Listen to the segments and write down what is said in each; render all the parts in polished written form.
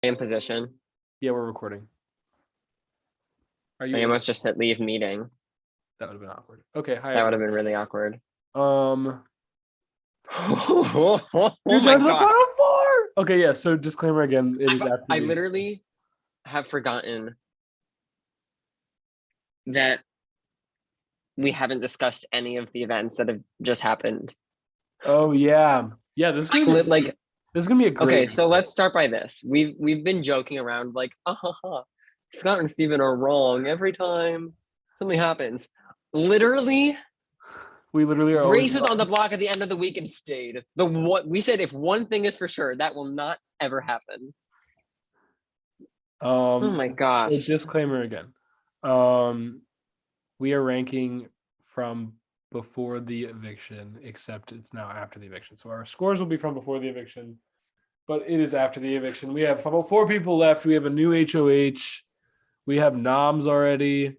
In position. Yeah, we're recording. Are you? I almost just hit leave meeting. That would have been awkward. Okay, hi. That would have been really awkward. Oh my god. Okay, yeah. So disclaimer again. It is after. I literally have forgotten that we haven't discussed any of the events that have just happened. Oh yeah, yeah. This is gonna be a great. Okay, so let's start by this. We've been joking around like, Scott and Steven are wrong every time something happens. Literally, we literally are. Grace is on the block at the end of the week and stayed. What we said, if one thing is for sure, that will not ever happen. Oh my gosh. So disclaimer again. We are ranking from before the eviction, except it's now after the eviction. So our scores will be from before the eviction, but it is after the eviction. We have about 4 people left. We have a new HOH. We have noms already.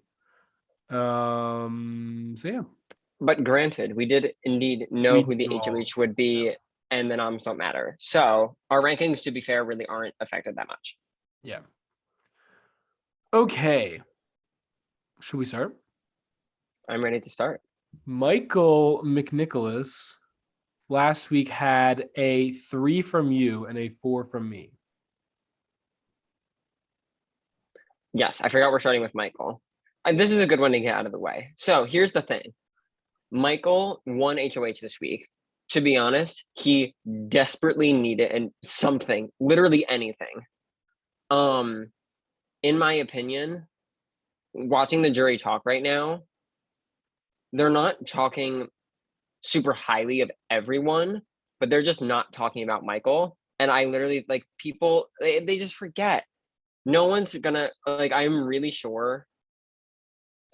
So yeah. But granted, we did indeed know who the HOH would be, and the noms don't matter. So our rankings, to be fair, really aren't affected that much. Yeah. Okay. Should we start? I'm ready to start. Michael McNicholas last week had a 3 from you and a 4 from me. Yes, I forgot we're starting with Michael. This is a good one to get out of the way. So here's the thing. Michael won HOH this week. To be honest, he desperately needed something, literally anything. In my opinion, watching the jury talk right now, they're not talking super highly of everyone, but they're just not talking about Michael. And I literally, like, people, they just forget. No one's gonna, like, I'm really sure,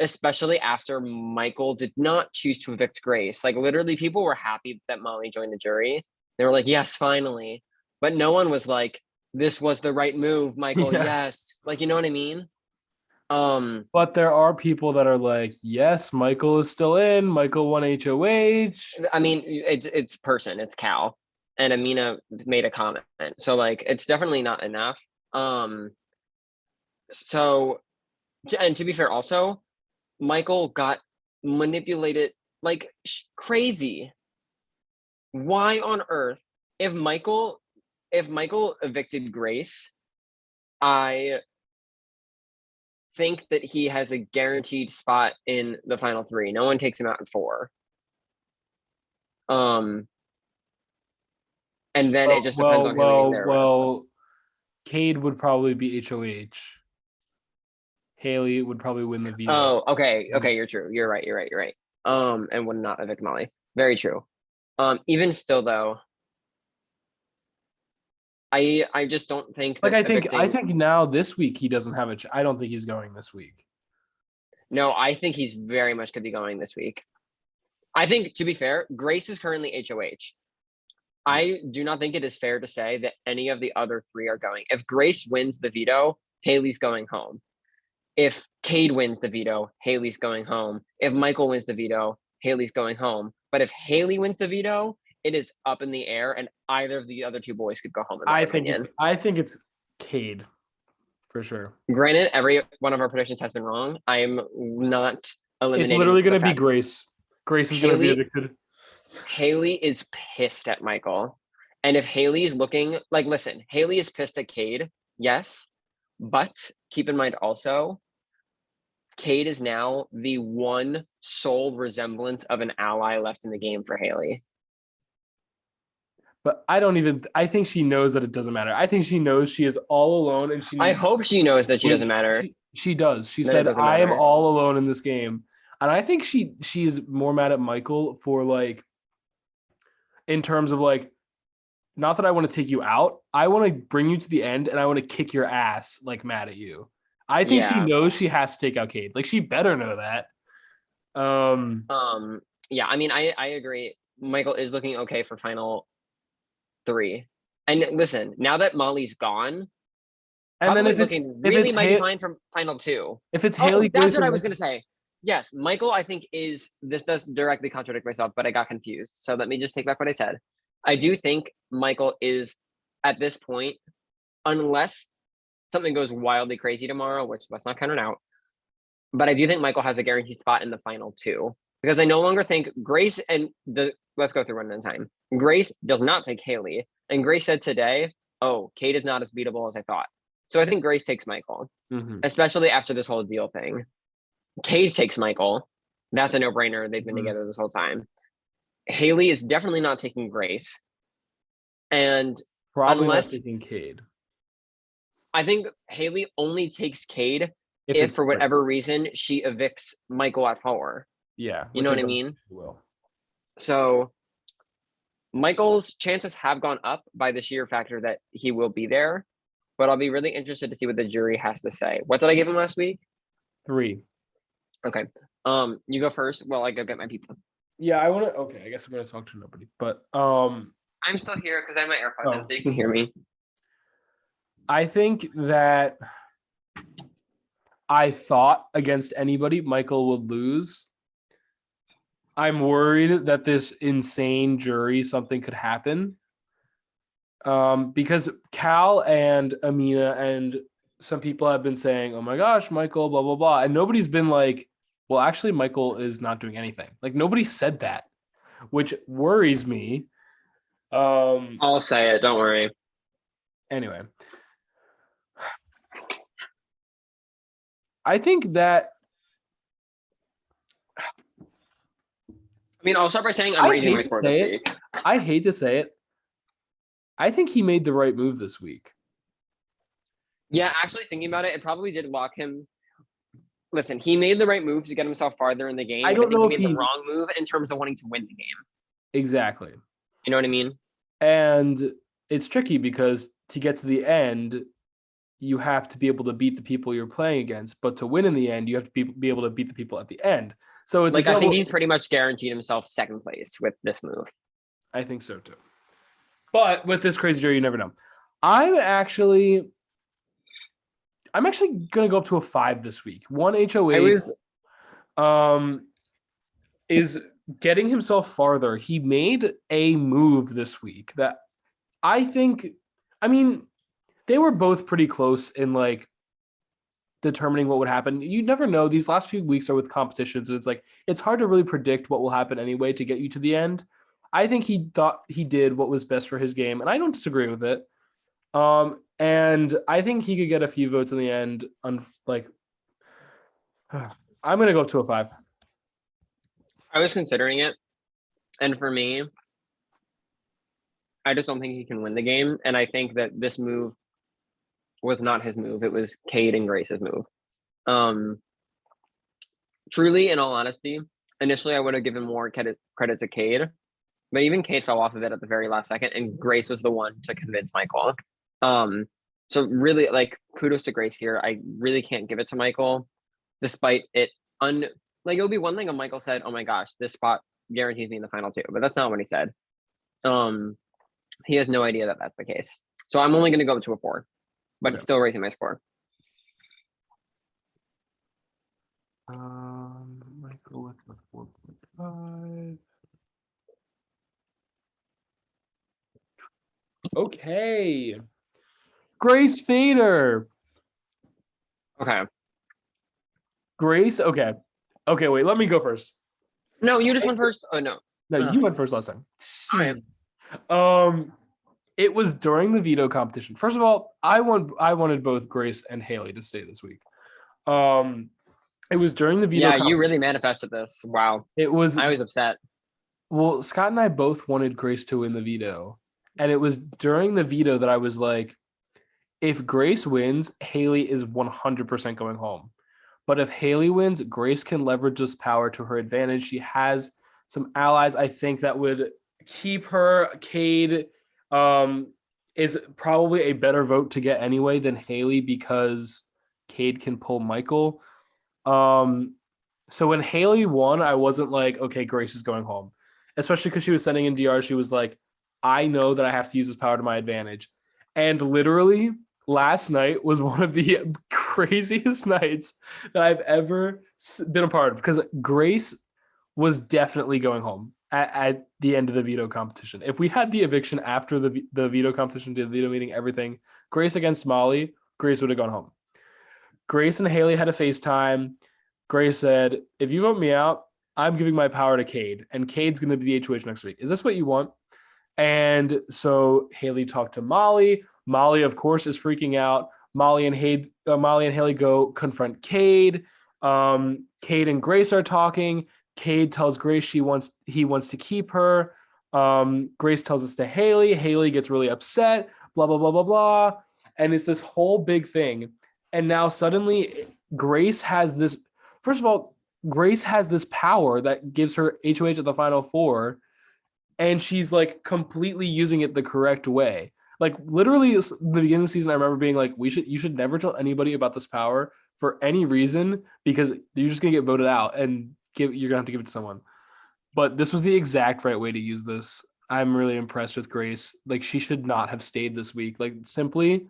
especially after Michael did not choose to evict Grace. Like, literally, people were happy that Molly joined the jury. They were like, yes, finally. But no one was like, this was the right move, Michael. Yeah. Yes. Like, you know what I mean? But there are people that are like, yes, Michael is still in. Michael won HOH. I mean, it's Cal, and Amina made a comment. So, like, it's definitely not enough. So, and to be fair, also, Michael got manipulated like crazy. Why on earth, if Michael evicted Grace, I think that he has a guaranteed spot in the final 3. No one takes him out in 4. And then it just depends on who he's there with. Cade would probably be HOH. Haley would probably win the veto. Oh, okay. You're true. You're right. And would not evict Molly. Very true. Even still, though, I just don't think that. I think now this week he doesn't have I don't think he's going this week. No, I think he's very much could be going this week. I think, to be fair, Grace is currently HOH. I do not think it is fair to say that any of the other 3 are going. If Grace wins the veto, Haley's going home. If Cade wins the veto, Haley's going home. If Michael wins the veto, Haley's going home. But if Haley wins the veto, it is up in the air, and either of the other 2 boys could go home. I think it's Cade for sure. Granted, every one of our predictions has been wrong. I am not eliminating. It's literally going to be Grace. Grace is going to be evicted. Haley is pissed at Michael, and if Haley's looking like, listen, Haley is pissed at Cade, yes, but keep in mind also, Cade is now the one sole resemblance of an ally left in the game for Haley. But I think she knows that it doesn't matter. I think she knows she is all alone, and I hope she knows that she doesn't matter. She does. She said, I am all alone in this game. And I think she is more mad at Michael for, like, in terms of, like, not that I want to take you out. I want to bring you to the end, and I want to kick your ass, like, mad at you. I think she knows she has to take out Cade. Like, she better know that. Yeah, I mean, I agree. Michael is looking okay for final 3. And listen, now that Molly's gone, and then if looking really mighty fine from final 2. If it's Haley, that's what I was gonna say. Yes, Michael, I think this does directly contradict myself, but I got confused. So let me just take back what I said. I do think Michael is at this point, unless something goes wildly crazy tomorrow, which let's not count it out. But I do think Michael has a guaranteed spot in the final two because I no longer think Grace let's go through one at a time. Grace does not take Haley, and Grace said today, "Oh, Kate is not as beatable as I thought." So I think Grace takes Michael, especially after this whole deal thing. Kate takes Michael. That's a no-brainer. They've been together this whole time. Haley is definitely not taking Grace, and probably not taking Cade. I think Haley only takes Cade if for whatever reason she evicts Michael at 4. Yeah. You know what I mean? Will. So Michael's chances have gone up by the sheer factor that he will be there, but I'll be really interested to see what the jury has to say. What did I give him last week? 3. Okay. You go first while I go get my pizza. Yeah, I guess I'm gonna talk to nobody. But I'm still here because I have my AirPods in, so you can hear me. I think that I thought against anybody, Michael would lose. I'm worried that this insane jury, something could happen. Because Cal and Amina and some people have been saying, "Oh my gosh, Michael, blah, blah, blah." And nobody's been like, well, actually, Michael is not doing anything. Like, nobody said that, which worries me. I'll say it. Don't worry. Anyway. I think that... I mean, I'll start by saying I'm raising my score this week. I hate to say it. I think he made the right move this week. Yeah, actually thinking about it, it probably did lock him. Listen, he made the right move to get himself farther in the game. I don't know if he made the wrong move in terms of wanting to win the game. Exactly. You know what I mean? And it's tricky because to get to the end, you have to be able to beat the people you're playing against. But to win in the end, you have to be able to beat the people at the end. So it's like, I think he's pretty much guaranteed himself second place with this move. I think so too. But with this crazy jury, you never know. I'm actually gonna go up to a 5 this week. One HOH is getting himself farther. He made a move this week that I think, I mean, they were both pretty close in like determining what would happen. You never know. These last few weeks are with competitions, and it's like it's hard to really predict what will happen anyway to get you to the end. I think he thought he did what was best for his game, and I don't disagree with it. And I think he could get a few votes in the end. I'm gonna go up to a 5. I was considering it, and for me, I just don't think he can win the game. And I think that this move was not his move. It was Cade and Grace's move. Truly, in all honesty, initially I would have given more credit to Cade, but even Cade fell off of it at the very last second, and Grace was the one to convince Michael. So really, like, kudos to Grace here. I really can't give it to Michael, despite it like, it would be one thing if Michael said, "Oh my gosh, this spot guarantees me in the final 2," but that's not what he said. He has no idea that that's the case. So I'm only going to go up to a 4, but it's still raising my score. Michael with the 4.5. Okay. Grace Fader. Okay. Grace, okay. Okay, wait, let me go first. No, you just went first. Oh, no. No, you went first last time. All right. It was during the veto competition. First of all, I wanted both Grace and Haley to stay this week. It was during the veto. Yeah, you really manifested this. Wow. I was upset. Well, Scott and I both wanted Grace to win the veto. And it was during the veto that I was like, if Grace wins, Haley is 100% going home. But if Haley wins, Grace can leverage this power to her advantage. She has some allies, I think, that would keep her. Cade is probably a better vote to get anyway than Haley because Cade can pull Michael. So when Haley won, I wasn't like, okay, Grace is going home. Especially because she was sending in DR. She was like, I know that I have to use this power to my advantage. And literally, last night was one of the craziest nights that I've ever been a part of because Grace was definitely going home at the end of the veto competition. If we had the eviction after the veto competition, the veto meeting, everything, Grace against Molly Grace would have gone home. Grace and Haley had a FaceTime. Grace said, if you vote me out, I'm giving my power to Cade, and Cade's going to be the HOH next week. Is this what you want? And so Haley talked to Molly. Molly, of course, is freaking out. Molly and Haley go confront Cade. Cade and Grace are talking. Cade tells Grace he wants to keep her. Grace tells us to Haley. Haley gets really upset. Blah blah blah blah blah. And it's this whole big thing. And now suddenly Grace has this. First of all, Grace has this power that gives her HOH at the Final Four, and she's like completely using it the correct way. Like literally, the beginning of the season, I remember being like, you should never tell anybody about this power for any reason because you're just gonna get voted out and you're gonna have to give it to someone. But this was the exact right way to use this. I'm really impressed with Grace. Like she should not have stayed this week. Like simply,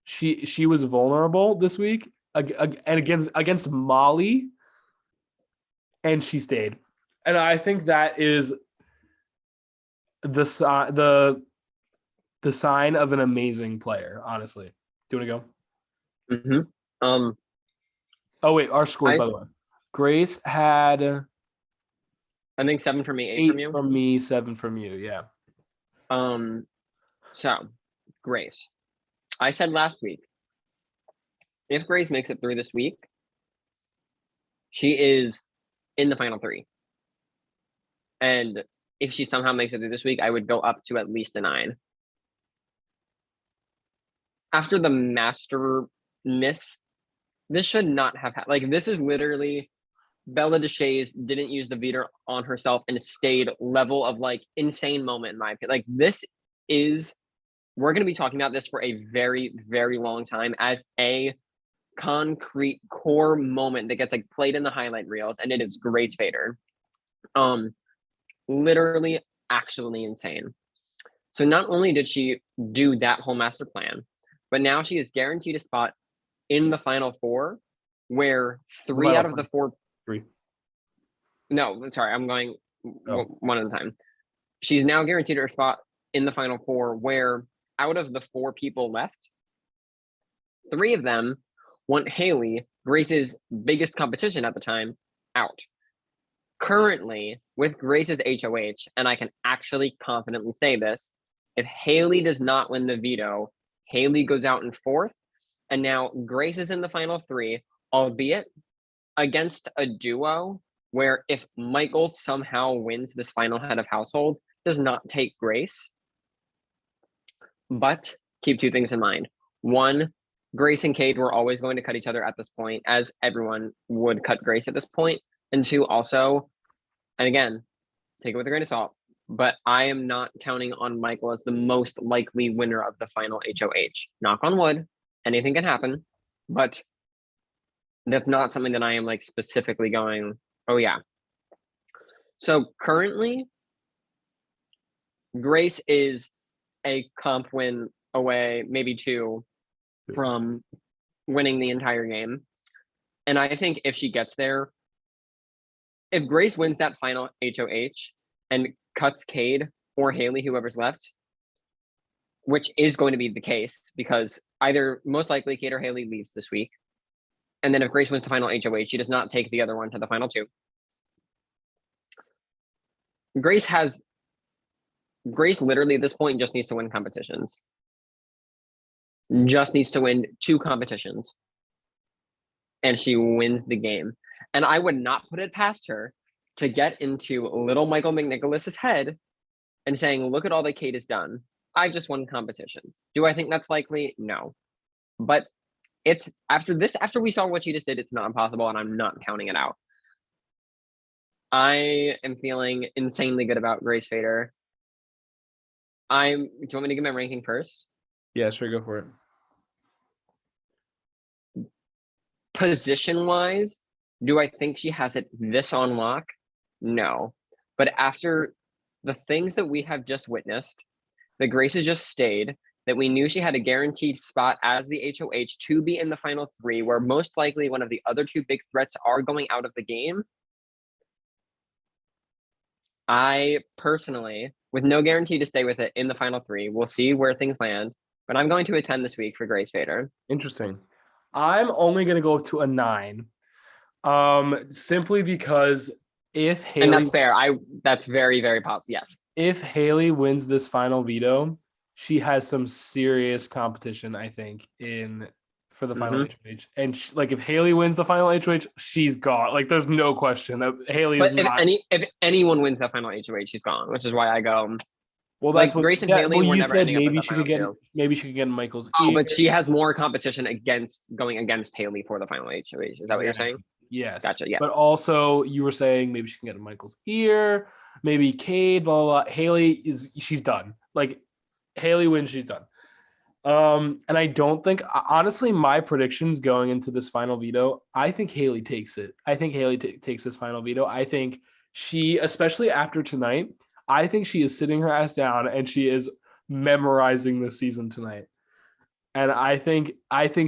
she was vulnerable this week and against Molly, and she stayed. And I think that is the sign of an amazing player, honestly. Do you want to go? Mm-hmm. Oh wait, our scores by the way. Grace had, I think 7 from me, 8 from you. From me, 7 from you. Yeah. So Grace, I said last week, if Grace makes it through this week, she is in the Final 3. And if she somehow makes it through this week, I would go up to at least a 9. After the master miss, this should not have like this is literally Bella DeShays didn't use the veto on herself and stayed level of like insane moment in my opinion. Like this is, we're going to be talking about this for a very, very long time as a concrete core moment that gets like played in the highlight reels, and it is Grace Fader. Literally actually insane. So not only did she do that whole master plan, but now she is guaranteed a spot in the Final Four where 3 out of the 4. 3. No, sorry, I'm going one at a time. She's now guaranteed her spot in the Final Four where out of the 4 people left, 3 of them want Haley, Grace's biggest competition at the time, out. Currently, with Grace's HOH, and I can actually confidently say this, if Haley does not win the veto, Haley goes out in 4th, and now Grace is in the Final 3, albeit against a duo where if Michael somehow wins this final head of household, does not take Grace. But keep 2 things in mind. 1, Grace and Cade were always going to cut each other at this point, as everyone would cut Grace at this point. And 2, also, and again, take it with a grain of salt, but I am not counting on Michael as the most likely winner of the final HOH. Knock on wood, anything can happen, but that's not something that I am like specifically going, oh yeah. So currently, Grace is a comp win away, maybe 2, from winning the entire game. And I think if she gets there, if Grace wins that final HOH and cuts Cade or Haley, whoever's left, which is going to be the case because either most likely Cade or Haley leaves this week. And then if Grace wins the final HOH, she does not take the other one to the final 2. Grace literally at this point just needs to win competitions. Just needs to win 2 competitions. And she wins the game. And I would not put it past her to get into little Michael McNicholas's head and saying, look at all that Cade has done. I just won competitions. Do I think that's likely? No. But it's after we saw what she just did, it's not impossible, and I'm not counting it out. I am feeling insanely good about Grace Fader. Do you want me to give my ranking first? Yeah, sure, go for it. Position-wise, do I think she has it this on lock? No. But after the things that we have just witnessed, that Grace has just stayed, that we knew she had a guaranteed spot as the HOH to be in the final 3, where most likely one of the other 2 big threats are going out of the game. I personally, with no guarantee to stay with it in the final 3, we'll see where things land. But I'm going to a 10 this week for Grace Vader. Interesting. I'm only going to go up to a 9. Simply because if Haley, and that's fair. That's very, very possible. Yes. If Haley wins this final veto, she has some serious competition, I think, for the final HOH. And if Haley wins the final HOH, she's gone. Like, there's no question that Haley is not. If anyone wins that final HOH, she's gone, which is why I go. Well, that's what Grace and Haley were never ending maybe she could get maybe she could get Michael's. But she has more competition going against Haley for the final HOH. Is that what you're saying? Yes. Gotcha. Yes. But also, you were saying maybe she can get Michael's ear. Maybe Cade. Blah blah blah. Haley she's done. Like, Haley wins, she's done. And I don't think, honestly, my predictions going into this final veto, I think Haley takes it. I think Haley takes this final veto. I think she, especially after tonight, I think she is sitting her ass down and she is memorizing this season tonight. And I think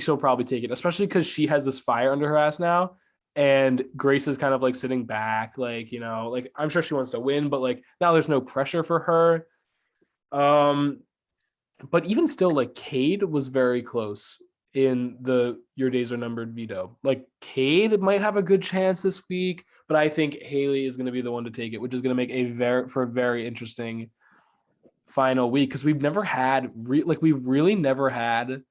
she'll probably take it, especially because she has this fire under her ass now. And Grace is kind of like sitting back, like, I'm sure she wants to win, but like now there's no pressure for her. But even still, like, Cade was very close in the Your Days Are Numbered veto. Like, Cade might have a good chance this week, but I think Haley is going to be the one to take it, which is going to make a very interesting final week, because we've never had we've really never had,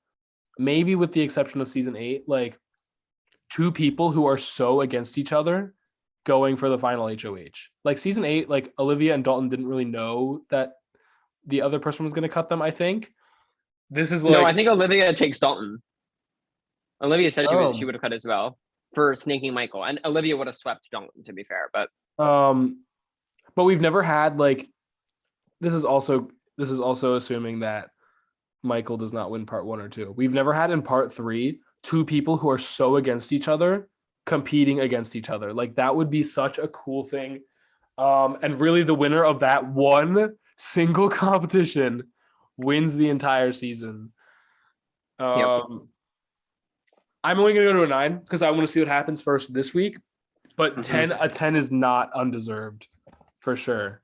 maybe with the exception of season 8, like, two people who are so against each other going for the final HOH. Like, season 8, like, Olivia and Dalton didn't really know that the other person was going to cut them, I think. This is like... No, I think Olivia takes Dalton. Olivia said she would have cut as well for snaking Michael. And Olivia would have swept Dalton, to be fair. But we've never had, like... This is also assuming that Michael does not win part 1 or 2. We've never had in part 3 two people who are so against each other competing against each other. Like, that would be such a cool thing. And really the winner of that one single competition wins the entire season. Yep. I'm only going to go to a 9 because I want to see what happens first this week. But a 10 is not undeserved, for sure.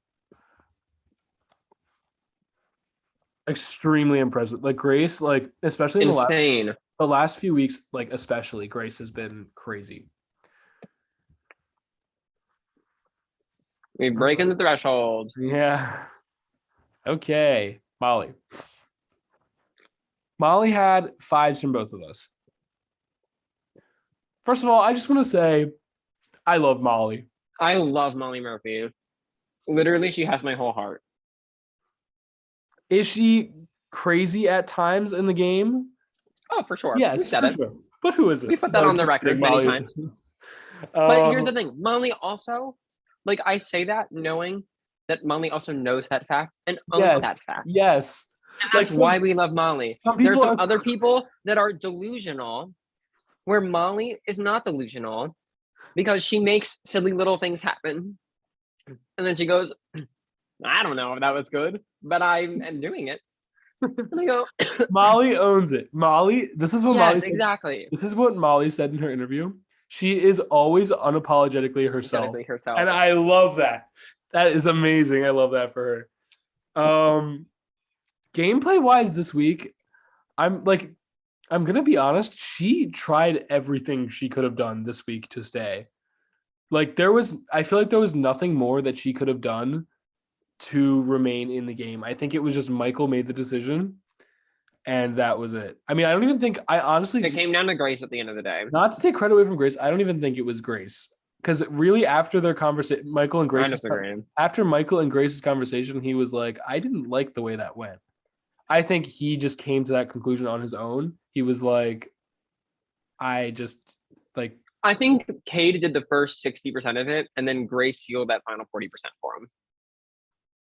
Extremely impressive. Like, Grace, like, especially insane. The last few weeks, like, especially, Grace has been crazy. We're breaking the threshold. Yeah. Okay. Molly had 5s from both of us. First of all, I just want to say I love Molly. I love Molly Murphy. Literally, she has my whole heart. Is she crazy at times in the game? Oh, for sure. Yes, for sure. But who is it? We put that on the record many times. But here's the thing. Molly also, like, I say that knowing that Molly also knows that fact and owns that fact. Yes. And that's why we love Molly. There's some other people that are delusional, where Molly is not delusional because she makes silly little things happen. And then she goes, I don't know if that was good, but I am doing it. And I go, Molly owns it. Molly, this is what Molly said. Exactly. This is what Molly said in her interview. She is always unapologetically herself. And I love that. That is amazing. I love that for her. Gameplay wise this week, I'm gonna be honest, she tried everything she could have done this week to stay. Like, I feel like there was nothing more that she could have done to remain in the game. I think it was just Michael made the decision, and that was it. I mean, it came down to Grace at the end of the day. Not to take credit away from Grace, I don't even think it was Grace. Because really, after their conversation, after Michael and Grace's conversation, he was like, I didn't like the way that went. I think he just came to that conclusion on his own. He was like, I think Cade did the first 60% of it, and then Grace sealed that final 40% for him.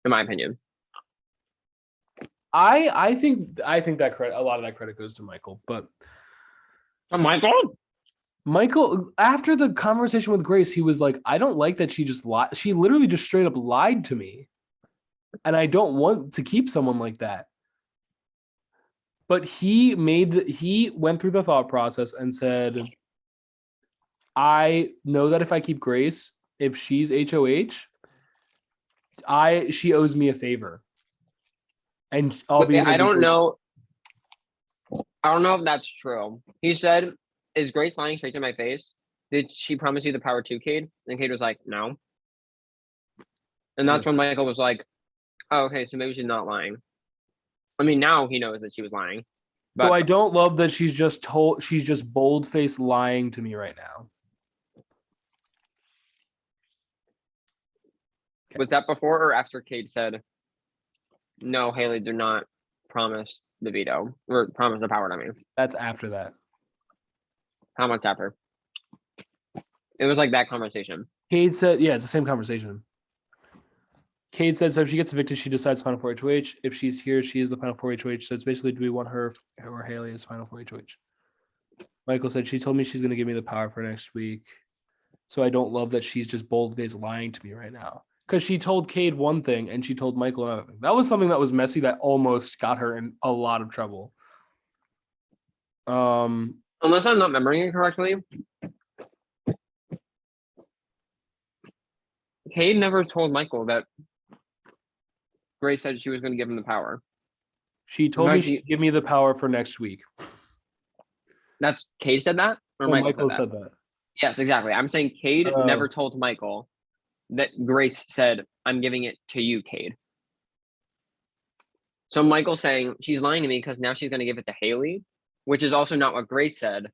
In my opinion. I think that a lot of that credit goes to Michael, but Michael, after the conversation with Grace, he was like, I don't like that she just lied. She literally just straight up lied to me. And I don't want to keep someone like that. But he went through the thought process and said, I know that if I keep Grace, if she's HOH, she owes me a favor. And I don't know. I don't know if that's true. He said, "Is Grace lying straight to my face? Did she promise you the power too, Cade?" And Cade was like, "No." And that's when Michael was like, "Oh, okay, so maybe she's not lying." I mean, now he knows that she was lying. But so I don't love that she's just bold-faced lying to me right now. Okay. Was that before or after Cade said, "No, Haley did not promise the veto or promise the power to me"? That's after that. How much after? It was like that conversation. Cade said, yeah, it's the same conversation. Cade said, so if she gets evicted, she decides Final Four HOH. If she's here, she is the Final Four HOH. So it's basically, do we want her or Haley as Final Four HOH? Michael said, she told me she's going to give me the power for next week. So I don't love that she's just bold-faced lying to me right now. Because she told Cade one thing and she told Michael another thing. That was something that was messy that almost got her in a lot of trouble. Unless I'm not remembering it correctly, Cade never told Michael that Grace said she was going to give him the power. She told me she'd give me the power for next week. That's Cade said that? Or Michael said that? Yes, exactly. I'm saying Cade never told Michael that Grace said, "I'm giving it to you, Cade." So Michael's saying she's lying to me because now she's going to give it to Haley, which is also not what Grace said.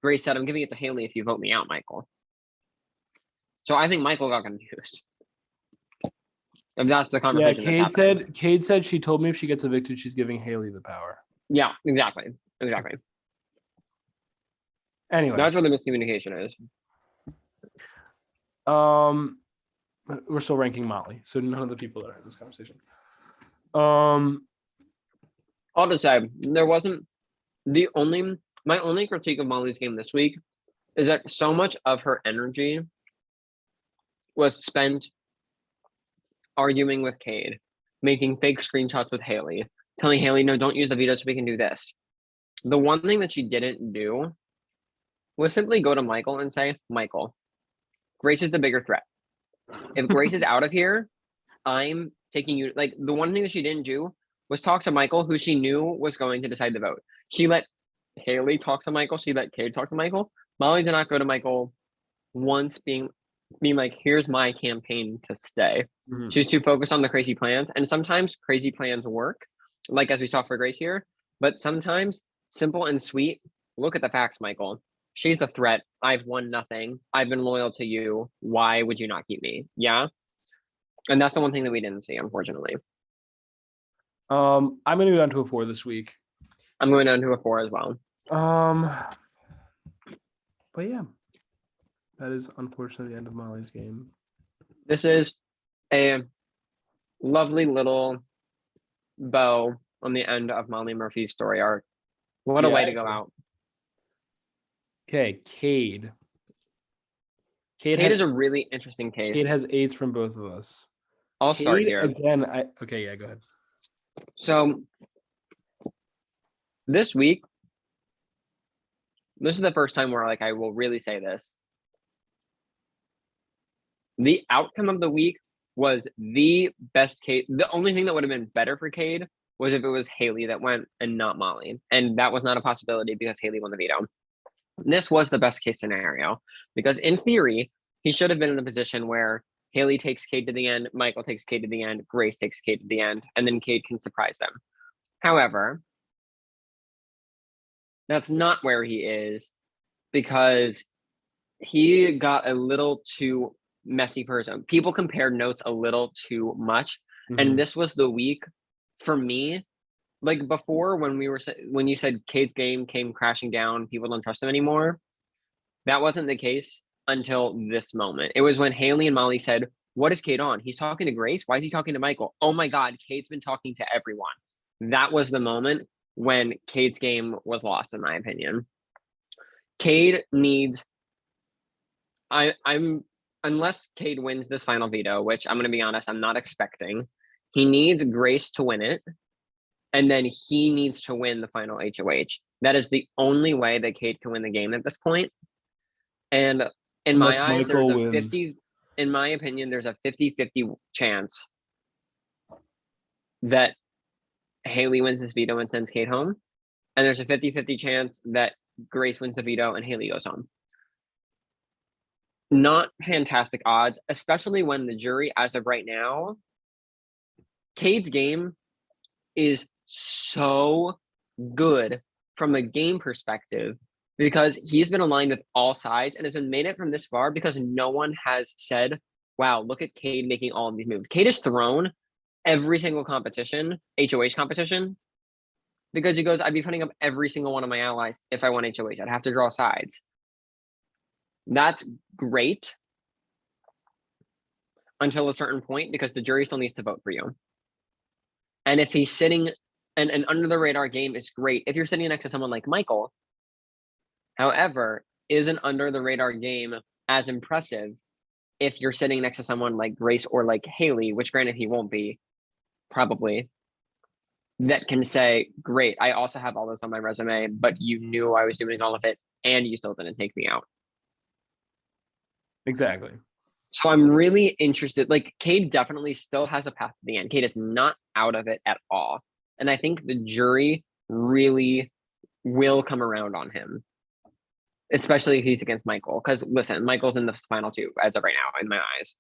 Grace said, "I'm giving it to Haley if you vote me out, Michael." So I think Michael got confused. If that's the conversation. Yeah, Cade said she told me if she gets evicted, she's giving Haley the power. Yeah, exactly. Anyway, that's where the miscommunication is. We're still ranking Molly, so none of the people that are in this conversation. I'll just say there wasn't my only critique of Molly's game this week is that so much of her energy was spent arguing with Cade, making fake screenshots with Haley, telling Haley, "No, don't use the veto so we can do this." The one thing that she didn't do was simply go to Michael and say, "Michael, Grace is the bigger threat. If Grace is out of here, I'm taking you." Like, the one thing that she didn't do was talk to Michael, who she knew was going to decide the vote. She let Haley talk to Michael. She let Cade talk to Michael. Molly did not go to Michael once being like, "Here's my campaign to stay." Mm-hmm. She's too focused on the crazy plans. And sometimes crazy plans work, like as we saw for Grace here. But sometimes simple and sweet. Look at the facts, Michael. She's the threat. I've won nothing. I've been loyal to you. Why would you not keep me? Yeah. And that's the one thing that we didn't see, unfortunately. I'm going to go down to a 4 this week. I'm going down to a 4 as well. But yeah, that is unfortunately the end of Molly's game. This is a lovely little bow on the end of Molly Murphy's story arc. What a way to go out. Okay, Cade. Cade is a really interesting case. Cade has 8s from both of us. I'll start here. Again, okay, yeah, go ahead. So this week, this is the first time where I will really say this. The outcome of the week was the best Cade. The only thing that would have been better for Cade was if it was Haley that went and not Molly. And that was not a possibility because Haley won the veto. This was the best case scenario because in theory, he should have been in a position where Haley takes Cade to the end, Michael takes Cade to the end, Grace takes Cade to the end, and then Cade can surprise them. However, that's not where he is because he got a little too messy person. People compared notes a little too much. Mm-hmm. And this was the week for me. Like before, when you said Cade's game came crashing down, people don't trust him anymore. That wasn't the case until this moment. It was when Haley and Molly said, "What is Cade on? He's talking to Grace? Why is he talking to Michael? Oh my God, Cade's been talking to everyone." That was the moment when Cade's game was lost, in my opinion. Cade needs, unless Cade wins this final veto, which I'm going to be honest, I'm not expecting, he needs Grace to win it. And then he needs to win the final HOH. That is the only way that Cade can win the game at this point. And in my eyes, there's a 50, in my opinion, there's a 50-50 chance that Haley wins this veto and sends Cade home. And there's a 50-50 chance that Grace wins the veto and Haley goes home. Not fantastic odds, especially when the jury, as of right now, Cade's game is so good from a game perspective because he's been aligned with all sides and has been made it from this far because no one has said, wow, look at Cade making all of these moves. Cade has thrown every single competition, HOH competition, because he goes, I'd be putting up every single one of my allies if I won HOH. I'd have to draw sides. That's great until a certain point because the jury still needs to vote for you. And if he's sitting, and an under the radar game is great if you're sitting next to someone like Michael. However, is an under the radar game as impressive if you're sitting next to someone like Grace or like Haley, which granted he won't be, probably, that can say, great, I also have all this on my resume, but you knew I was doing all of it and you still didn't take me out. Exactly. So I'm really interested. Like, Cade definitely still has a path to the end. Cade is not out of it at all. And I think the jury really will come around on him, especially if he's against Michael. Because listen, Michael's in the final two as of right now, in my eyes.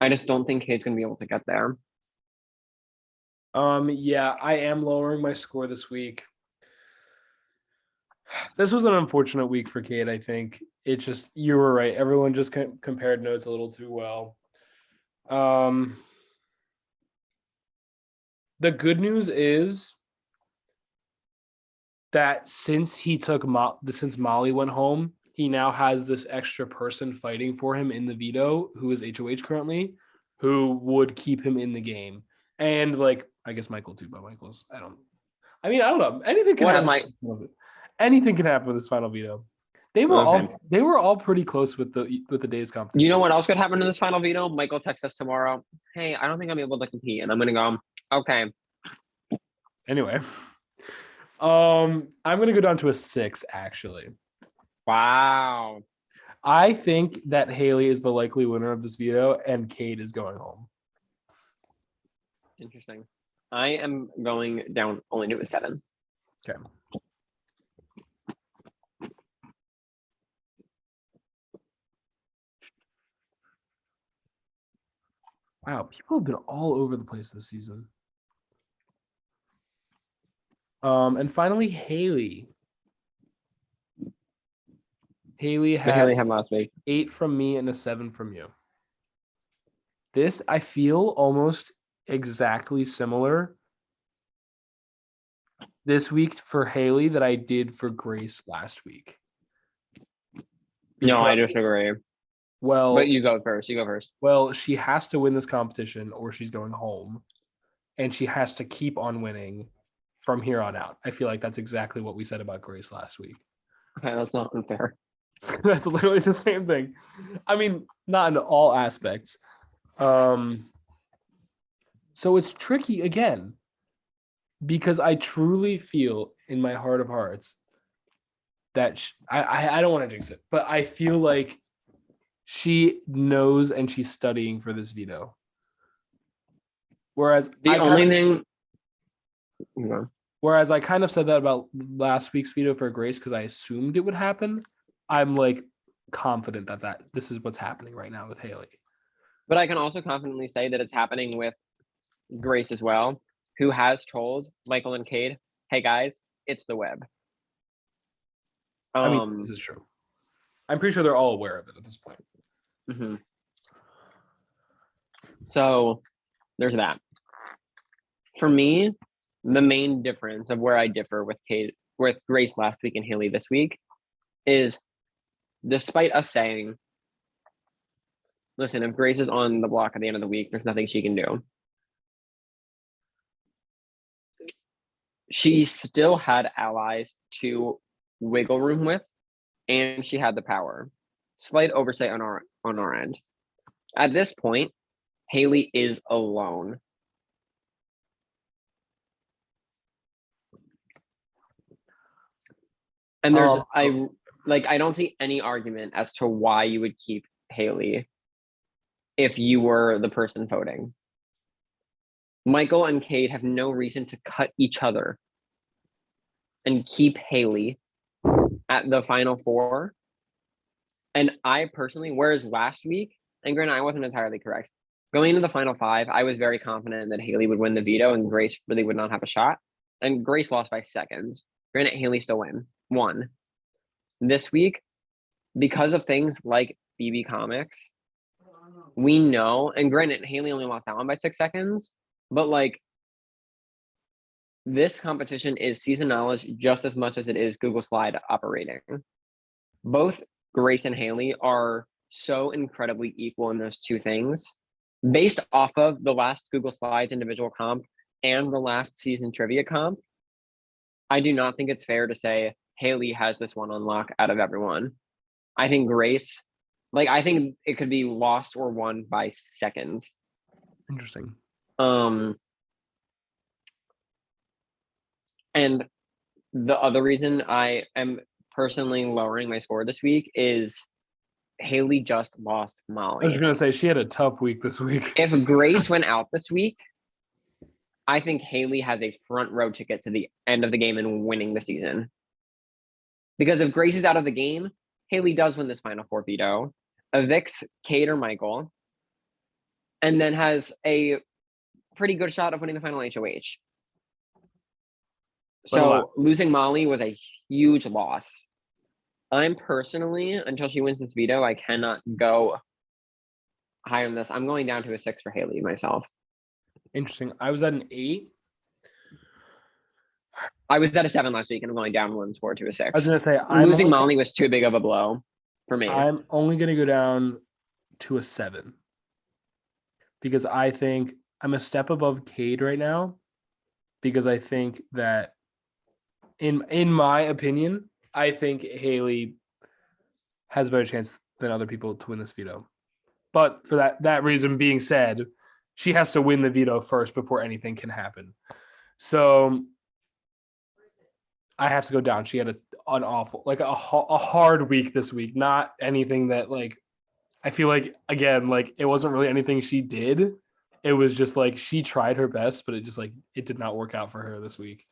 I just don't think Cade's gonna be able to get there. Yeah, I am lowering my score this week. This was an unfortunate week for Cade, I think. It just, you were right. Everyone just compared notes a little too well. The good news is that since since Molly went home, he now has this extra person fighting for him in the veto, who is HOH currently, who would keep him in the game. And like, I guess Michael too, but Michael's, I don't know. Anything can happen. Anything can happen with this final veto. They were all pretty close with the day's competition. You know what else could happen in this final veto? Michael texts us tomorrow. Hey, I don't think I'm able to compete, and I'm gonna go, okay. Anyway, I'm gonna go down to a 6, actually. Wow. I think that Haley is the likely winner of this veto, and Cade is going home. Interesting. I am going down only to a 7. Okay. Wow, people have been all over the place this season. And finally, Haley. Haley had last week 8 from me and a 7 from you. This, I feel, almost exactly similar this week for Haley that I did for Grace last week. No, I disagree. Well, but you go first. Well, she has to win this competition or she's going home, and she has to keep on winning from here on out. I feel like that's exactly what we said about Grace last week. Okay, that's not unfair. That's literally the same thing. I mean, not in all aspects. So it's tricky again, because I truly feel in my heart of hearts that I don't want to jinx it, but I feel like she knows and she's studying for this veto. Whereas I kind of said that about last week's veto for Grace because I assumed it would happen. I'm like confident that this is what's happening right now with Haley. But I can also confidently say that it's happening with Grace as well, who has told Michael and Cade, hey guys, it's the web. I mean, this is true. I'm pretty sure they're all aware of it at this point. Mm-hmm. So there's that. For me, the main difference of where I differ with Grace last week and Haley this week is, despite us saying, listen, if Grace is on the block at the end of the week, there's nothing she can do. She still had allies to wiggle room with, and she had the power. Slight oversight on our end. At this point, Haley is alone. And there's I don't see any argument as to why you would keep Haley if you were the person voting. Michael and Cade have no reason to cut each other and keep Haley at the final four. And I personally, whereas last week, and granted, I wasn't entirely correct. Going into the final five, I was very confident that Haley would win the veto and Grace really would not have a shot. And Grace lost by seconds. Granted, Haley still won. This week, because of things like BB Comics, we know, and granted, Haley only lost that one by 6 seconds, but like this competition is season knowledge just as much as it is Google Slide operating. Both Grace and Haley are so incredibly equal in those two things. Based off of the last Google Slides individual comp and the last season trivia comp, I do not think it's fair to say Haley has this one on lock out of everyone. I think Grace, I think it could be lost or won by seconds. Interesting. And the other reason I am personally lowering my score this week is Haley just lost Molly. I was just gonna say she had a tough week this week. If Grace went out this week, I think Haley has a front row ticket to the end of the game and winning the season. Because if Grace is out of the game, Haley does win this final four veto, evicts Cade or Michael, and then has a pretty good shot of winning the final HOH. So losing Molly was a huge loss. I'm personally, until she wins this veto, I cannot go higher than this. I'm going down to a 6 for Haley myself. Interesting. I was at an 8. I was at a 7 last week, and I'm going down one score to a 6. I was gonna say losing Molly was too big of a blow for me. I'm only gonna go down to a 7 because I think I'm a step above Cade right now. Because I think that, in my opinion, I think Haley has a better chance than other people to win this veto. But for that reason being said, she has to win the veto first before anything can happen. So I have to go down. She had an awful, a hard week this week. Not anything that I feel like, again, it wasn't really anything she did. It was just she tried her best, but it just it did not work out for her this week.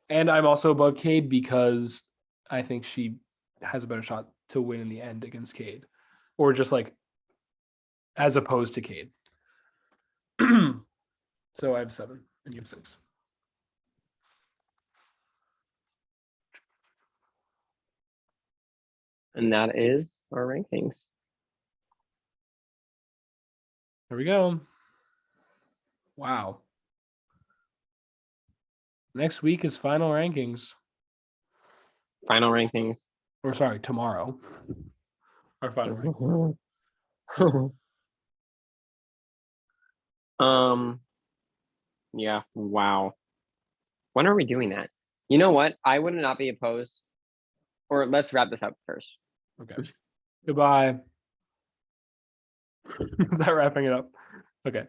And I'm also above Cade because I think she has a better shot to win in the end against Cade, or just as opposed to Cade. So I have 7 and you have 6. And that is our rankings. There we go. Wow. Next week is final rankings. Final rankings. Or sorry, tomorrow. Our final rankings. Yeah, wow. When are we doing that? You know what? I would not be opposed. Or let's wrap this up first. Okay. Goodbye. Is that wrapping it up? Okay.